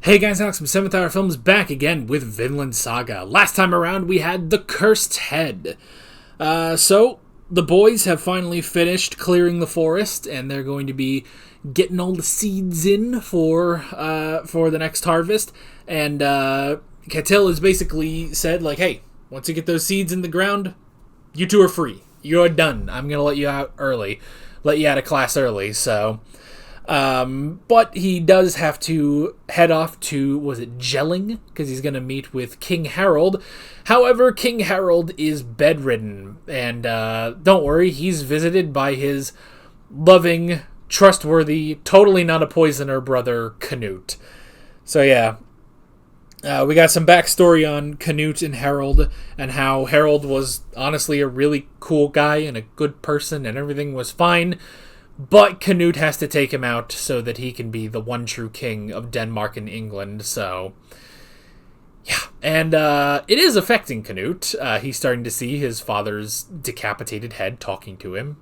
Hey guys, Alex from 7th Hour Films back again with Vinland Saga. Last time around we had the Cursed Head. So the boys have finally finished clearing the forest and they're going to be getting all the seeds in for the next harvest. And Ketil has basically said, like, hey, once you get those seeds in the ground, you two are free. You're done. I'm going to let you out early. Let you out of class early, so... but he does have to head off to, was it Jelling? Because he's going to meet with King Harold. However, King Harold is bedridden, and don't worry, he's visited by his loving, trustworthy, totally not a poisoner brother, Canute. So yeah, we got some backstory on Canute and Harold, and how Harold was honestly a really cool guy and a good person, and everything was fine. But Canute has to take him out so that he can be the one true king of Denmark and England, so... yeah, and it is affecting Canute. He's starting to see his father's decapitated head talking to him.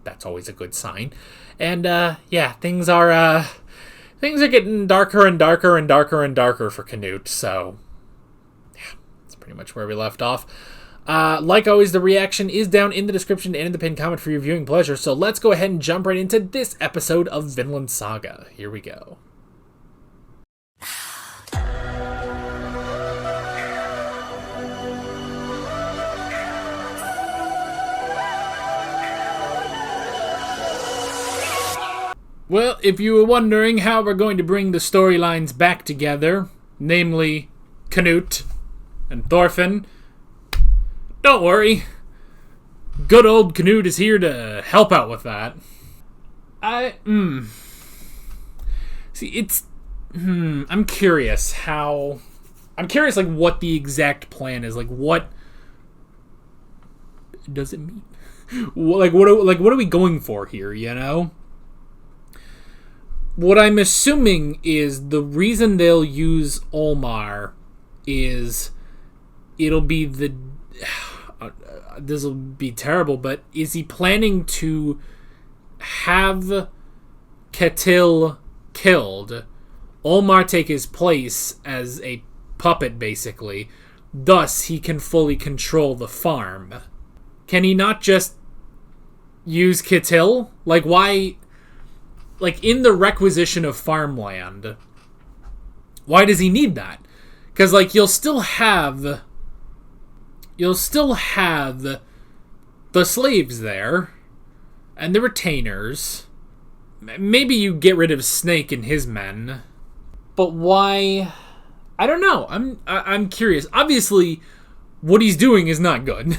That's always a good sign. And, yeah, things are getting darker and darker and darker and darker for Canute, so... yeah, that's pretty much where we left off. Like always, the reaction is down in the description and in the pinned comment for your viewing pleasure, so let's go ahead and jump right into this episode of Vinland Saga. Here we go. Well, if you were wondering how we're going to bring the storylines back together, namely Canute and Thorfinn, don't worry. Good old Canute is here to help out with that. See, it's... I'm curious how... I'm curious, like, what the exact plan is. Like, what... does it mean? What are we going for here, you know? What I'm assuming is the reason they'll use Olmar is... it'll be the... this will be terrible, but is he planning to have Ketil killed, Olmar take his place as a puppet, basically, thus he can fully control the farm? Can he not just use Ketil? Like, why... like, in the requisition of farmland, why does he need that? Because, like, you'll still have the slaves there, and the retainers. Maybe you get rid of Snake and his men, but why? I don't know. I'm curious. Obviously, what he's doing is not good.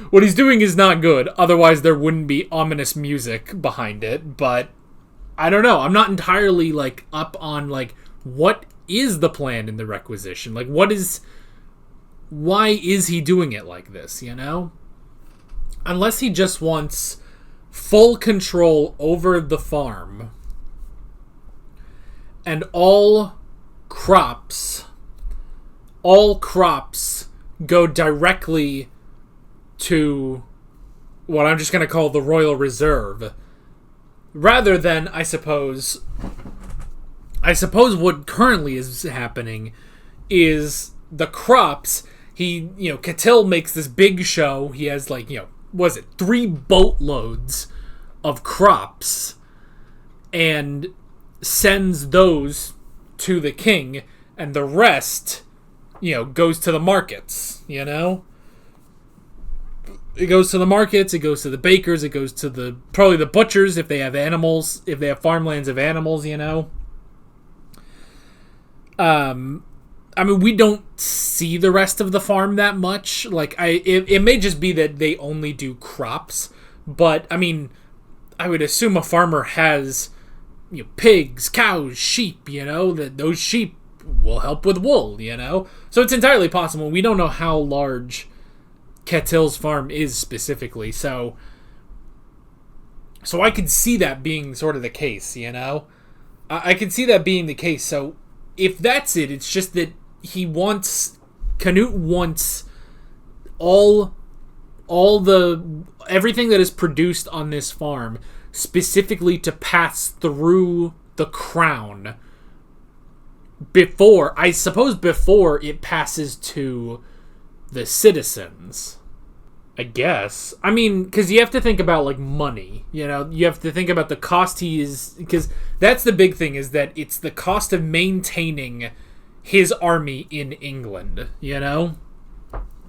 What he's doing is not good. Otherwise, there wouldn't be ominous music behind it. But I don't know. I'm not entirely like up on like what is the plan in the requisition. Like, what is? Why is he doing it like this, you know? Unless he just wants full control over the farm. And all crops go directly to what I'm just going to call the Royal Reserve. Rather than, I suppose what currently is happening is the crops... Ketil makes this big show. He has, 3 boatloads of crops and sends those to the king, and the rest, goes to the markets, It goes to the markets, it goes to the bakers, it goes to probably the butchers if they have animals, if they have farmlands of animals, I mean, we don't see the rest of the farm that much. Like, it may just be that they only do crops, but, I mean, I would assume a farmer has, pigs, cows, sheep, that those sheep will help with wool, So it's entirely possible. We don't know how large Ketil's farm is specifically, so I could see that being sort of the case, I could see that being the case, so if that's it, it's just that Canute wants everything that is produced on this farm specifically to pass through the crown I suppose before it passes to the citizens. I guess. I mean, because you have to think about, like, money. You know, you have to think about the cost he is... Because that's the big thing, is that it's the cost of maintaining his army in England, you know?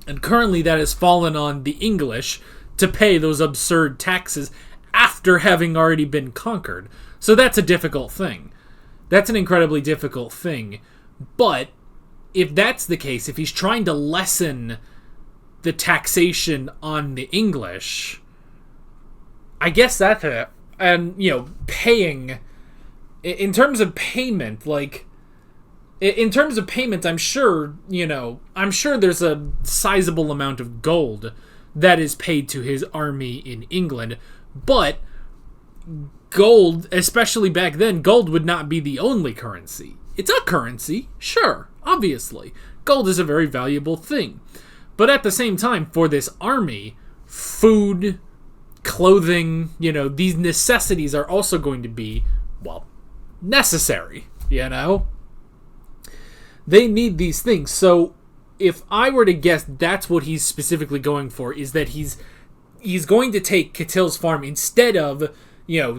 And currently that has fallen on the English to pay those absurd taxes after having already been conquered. So that's a difficult thing. That's an incredibly difficult thing. But if that's the case, if he's trying to lessen the taxation on the English, I guess that's it. And, you know, paying, in terms of payment, like, in terms of payment, I'm sure there's a sizable amount of gold that is paid to his army in England, but gold, especially back then, gold would not be the only currency. It's a currency, sure, obviously. Gold is a very valuable thing. But at the same time, for this army, food, clothing, you know, these necessities are also going to be, well, necessary, you know? They need these things. So if I were to guess, that's what he's specifically going for, is that he's going to take Ketil's farm instead of, the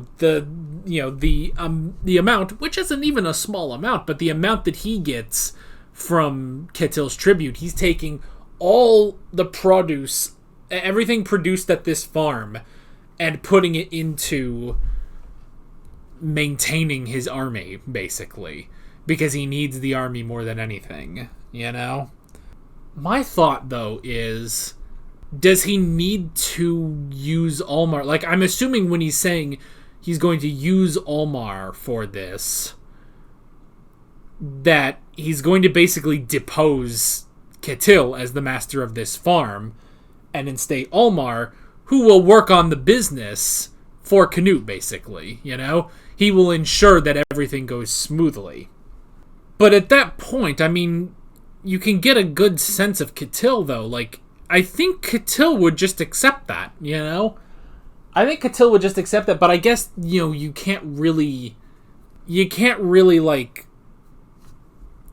amount, which isn't even a small amount, but the amount that he gets from Ketil's tribute. He's taking all the produce, everything produced at this farm, and putting it into maintaining his army, basically. Because he needs the army more than anything, you know? My thought, though, is, does he need to use Almar? Like, I'm assuming when he's saying he's going to use Almar for this, that he's going to basically depose Ketil as the master of this farm, and instate Almar, who will work on the business for Canute, basically, you know? He will ensure that everything goes smoothly. But at that point, I mean, you can get a good sense of Ketil, though. Like, I think Ketil would just accept that, you know? I think Ketil would just accept that, but I guess, you know, you can't really, like,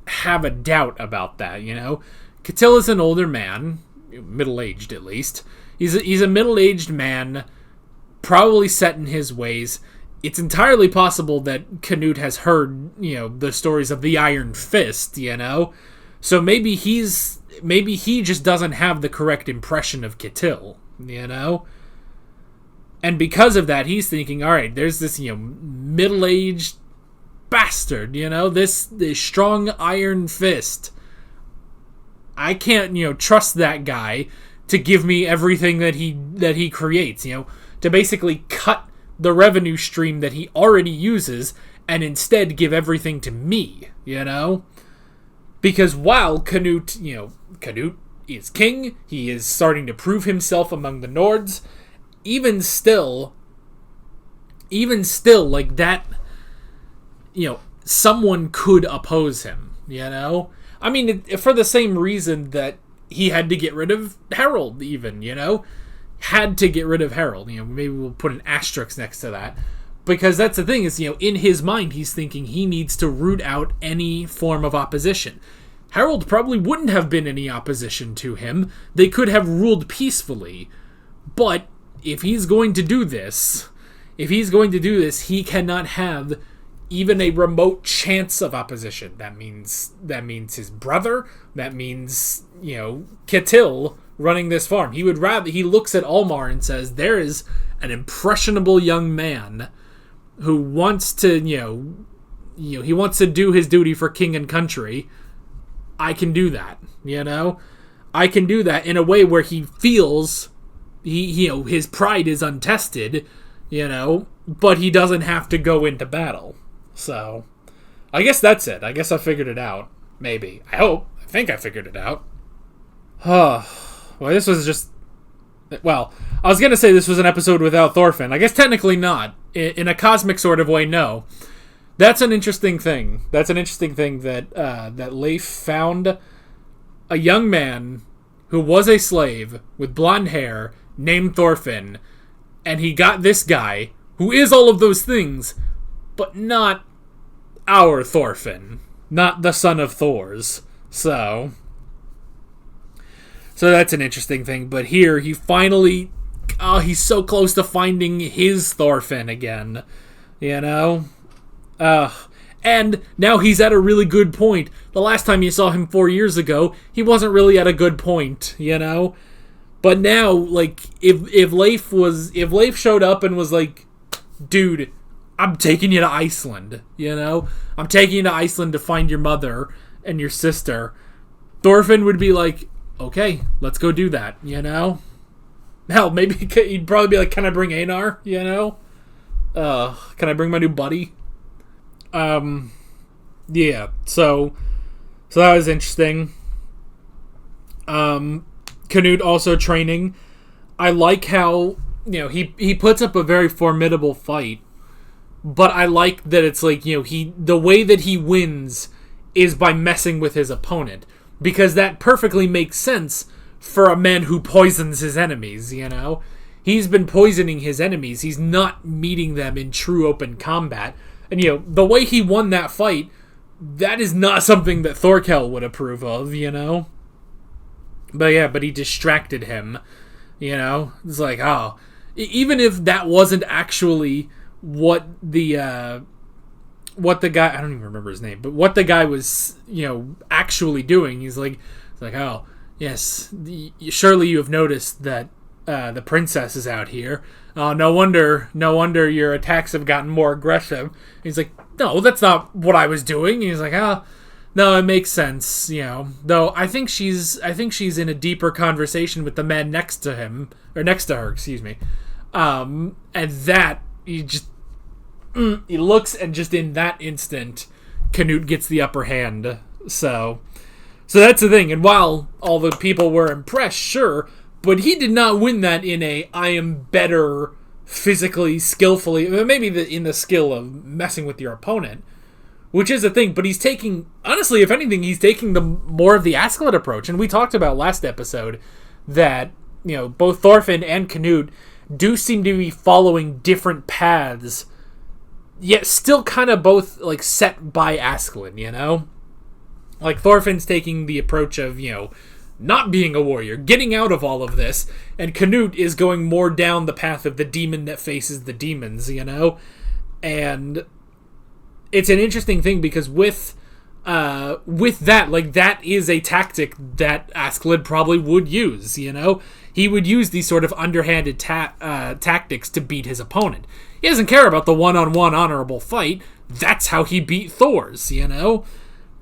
have a doubt about that, you know? Ketil is an older man, middle-aged at least. He's a middle-aged man, probably set in his ways. It's entirely possible that Canute has heard, you know, the stories of the Iron Fist, you know? So maybe he just doesn't have the correct impression of Ketil, you know? And because of that, he's thinking, all right, there's this, you know, middle-aged bastard, you know, this strong Iron Fist. I can't, you know, trust that guy to give me everything that he creates, you know, to basically cut the revenue stream that he already uses and instead give everything to me, you know? Because while Canute is king, he is starting to prove himself among the Nords, even still, like that, you know, someone could oppose him, you know? I mean, for the same reason that he had to get rid of Harold, even, you know? Had to get rid of Harold. You know, maybe we'll put an asterisk next to that. Because that's the thing is, you know, in his mind, he's thinking he needs to root out any form of opposition. Harold probably wouldn't have been any opposition to him. They could have ruled peacefully. But if he's going to do this, he cannot have even a remote chance of opposition. That means his brother. That means, you know, Ketil running this farm. He looks at Almar and says, there is an impressionable young man who wants to, he wants to do his duty for king and country. I can do that, you know? I can do that in a way where he feels his pride is untested, you know, but he doesn't have to go into battle. So, I guess that's it. I guess I figured it out. Maybe. I think I figured it out. Well, this was just... Well, I was going to say this was an episode without Thorfinn. I guess technically not. In a cosmic sort of way, no. That's an interesting thing. That's an interesting thing that Leif found a young man who was a slave with blonde hair named Thorfinn, and he got this guy who is all of those things, but not our Thorfinn, not the son of Thor's. So that's an interesting thing. But here, he finally... Oh, he's so close to finding his Thorfinn again. You know? And now he's at a really good point. The last time you saw him 4 years ago, he wasn't really at a good point, you know? But now, like, if Leif showed up and was like, dude, I'm taking you to Iceland, you know? I'm taking you to Iceland to find your mother and your sister. Thorfinn would be like, okay, let's go do that, you know? Hell, maybe he'd probably be like, can I bring Einar, you know? Can I bring my new buddy? Yeah, so that was interesting. Canute also training. I like how, you know, he puts up a very formidable fight, but I like that it's like, you know, the way that he wins is by messing with his opponent, because that perfectly makes sense for a man who poisons his enemies, you know? He's been poisoning his enemies. He's not meeting them in true open combat. And, you know, the way he won that fight, that is not something that Thorkel would approve of, you know? But he distracted him, you know? It's like, oh, even if that wasn't actually what the guy, I don't even remember his name, but what the guy was, you know, actually doing, he's like, oh, yes, surely you have noticed that the princess is out here. Oh, no wonder your attacks have gotten more aggressive. He's like, no, that's not what I was doing. He's like, no, it makes sense, you know. Though I think she's in a deeper conversation with the man next to her, excuse me. And that he looks, and just in that instant, Canute gets the upper hand. So that's the thing. And while all the people were impressed, sure, but he did not win that in a I am better physically, skillfully, maybe in the skill of messing with your opponent, which is a thing. But he's taking, honestly, if anything, he's taking the more of the Askeladd approach. And we talked about last episode that, you know, both Thorfinn and Canute do seem to be following different paths, yet still kind of both like set by Askeladd, you know? Like Thorfinn's taking the approach of, you know, not being a warrior, getting out of all of this, and Canute is going more down the path of the demon that faces the demons, you know? And it's an interesting thing because with that, like, that is a tactic that Askeladd probably would use, you know? He would use these sort of underhanded tactics to beat his opponent. He doesn't care about the one-on-one honorable fight. That's how he beat Thor's, you know?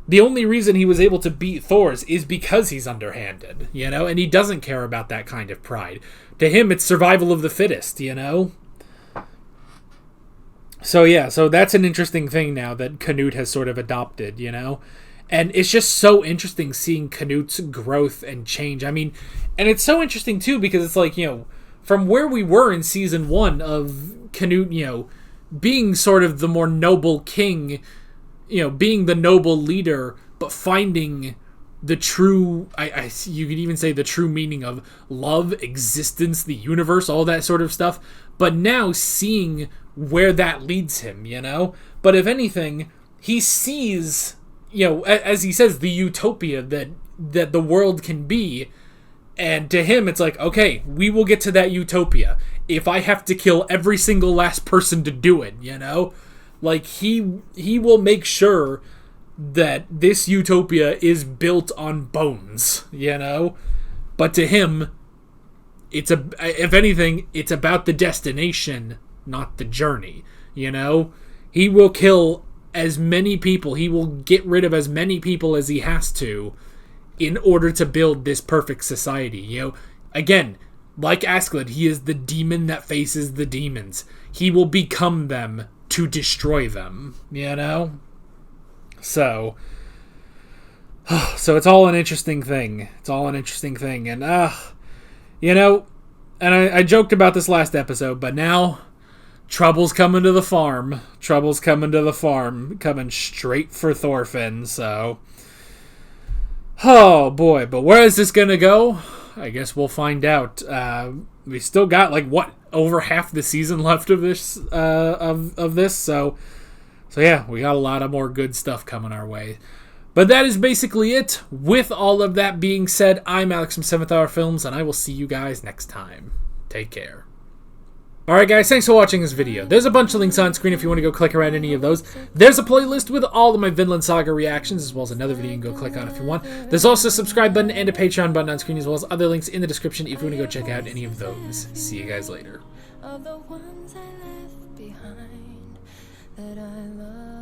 The only reason he was able to beat Thor's is because he's underhanded, you know? And he doesn't care about that kind of pride. To him, it's survival of the fittest, you know? So yeah, so that's an interesting thing now that Canute has sort of adopted, you know? And it's just so interesting seeing Canute's growth and change. I mean, and it's so interesting too because it's like, you know, from where we were in season 1 of Canute, you know, being sort of the more noble king, you know, being the noble leader, but finding the true, you could even say the true meaning of love, existence, the universe, all that sort of stuff. But now seeing where that leads him, you know? But if anything, he sees, you know, as he says, the utopia that the world can be. And to him, it's like, okay, we will get to that utopia if I have to kill every single last person to do it, you know? Like, he will make sure that this utopia is built on bones, you know? But to him, if anything, it's about the destination, not the journey, you know? He will kill as many people, he will get rid of as many people as he has to in order to build this perfect society, you know? Again, like Askeladd, he is the demon that faces the demons. He will become them to destroy them, you know? So it's all an interesting thing. And, you know, and I joked about this last episode, but now trouble's coming to the farm. Coming straight for Thorfinn, so... Oh, boy, but where is this gonna go? I guess we'll find out. We still got, like, over half the season left of this, so yeah, we got a lot of more good stuff coming our way. But that is basically it. With all of that being said, I'm Alex from 7th Hour Films, and I will see you guys next time. Take care. Alright guys, thanks for watching this video. There's a bunch of links on screen if you want to go click around any of those. There's a playlist with all of my Vinland Saga reactions, as well as another video you can go click on if you want. There's also a subscribe button and a Patreon button on screen, as well as other links in the description if you want to go check out any of those. See you guys later. Of the ones I left behind that I love.